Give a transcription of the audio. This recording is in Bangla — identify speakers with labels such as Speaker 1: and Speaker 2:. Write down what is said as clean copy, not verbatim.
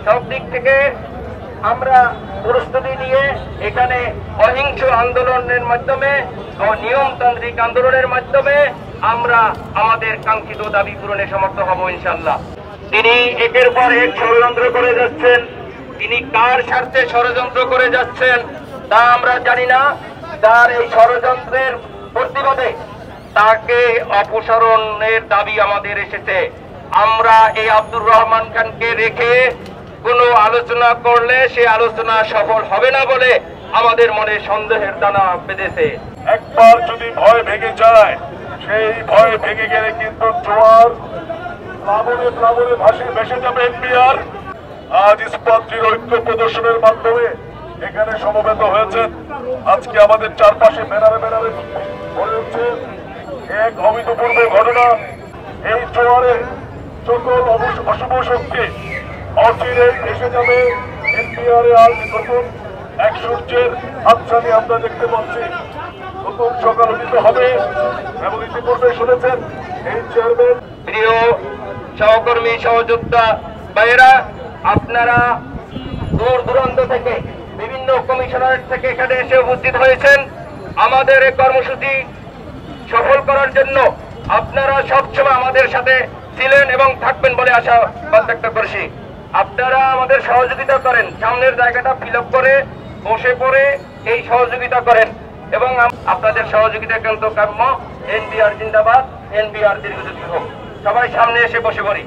Speaker 1: সব দিক থেকে আমরা প্রস্তুতি নিয়ে এখানে অহিংস আন্দোলনের মাধ্যমে ও নিয়মতান্ত্রিক আন্দোলনের মাধ্যমে আমরা আমাদের কাঙ্ক্ষিত দাবি পূরণে সমর্থ হব ইনশাআল্লাহ। তিনি একের পর এক ষড়যন্ত্র করে যাচ্ছেন, তিনি কার স্বার্থে ষড়যন্ত্র করে যাচ্ছেন তা আমরা জানি না। তার এই ষড়যন্ত্রের প্রতিবাদে তাকে অপসারণের দাবি আমাদের এসেছে। আমরা এই আব্দুর রহমান খানকে রেখে কোনো আলোচনা করলে সে আলোচনা সফল হবে না বলে আমাদের মনে সন্দেহের দানা বেঁধেছে।
Speaker 2: একবার যদি ভয় ভেঙে যায়, সেই ভয় ভেঙে গেলে কিন্তু জোয়ার প্লাবনে প্লাবনে ভেসে যাবে এনবিআর। আজ ইস্পাতটির ঐক্য প্রদর্শনের মাধ্যমে এখানে সমবেত হয়েছেন। আজকে আমাদের চারপাশে ব্যানারে ব্যানারে ভরে উঠছে এক অভূতপূর্ব ঘটনা। এই জোয়ারে সকল অশুভ শক্তি অচিরে এসে যাবে। এনবিআর আজ নতুন এক সূর্যের হাতছানি আমরা দেখতে পাচ্ছি। নতুন সকাল উদিত হবে এবং ইতিপূর্বে শুনেছেন এই চেয়ারম্যান।
Speaker 1: প্রিয় সহকর্মী সহযোদ্ধা ভাইয়েরা, আপনারা দূর দূরান্ত থেকে বিভিন্ন কমিশনারেট থেকে এখানে এসে উপস্থিত হয়েছেন আমাদের এই কর্মসূচি সফল করার জন্য। আপনারা সবসময় আমাদের সাথে ছিলেন এবং থাকবেন বলে আশা ব্যক্ত করছি। আপনারা আমাদের সহযোগিতা করেন, সামনের জায়গাটা ফিল আপ করে বসে পড়ে এই সহযোগিতা করেন এবং আপনাদের সহযোগিতা কিন্তু কাম্য। এনবিআর জিন্দাবাদ, এনবিআর দীর্ঘজীবী হোক। সবাই সামনে এসে বসে পড়ি।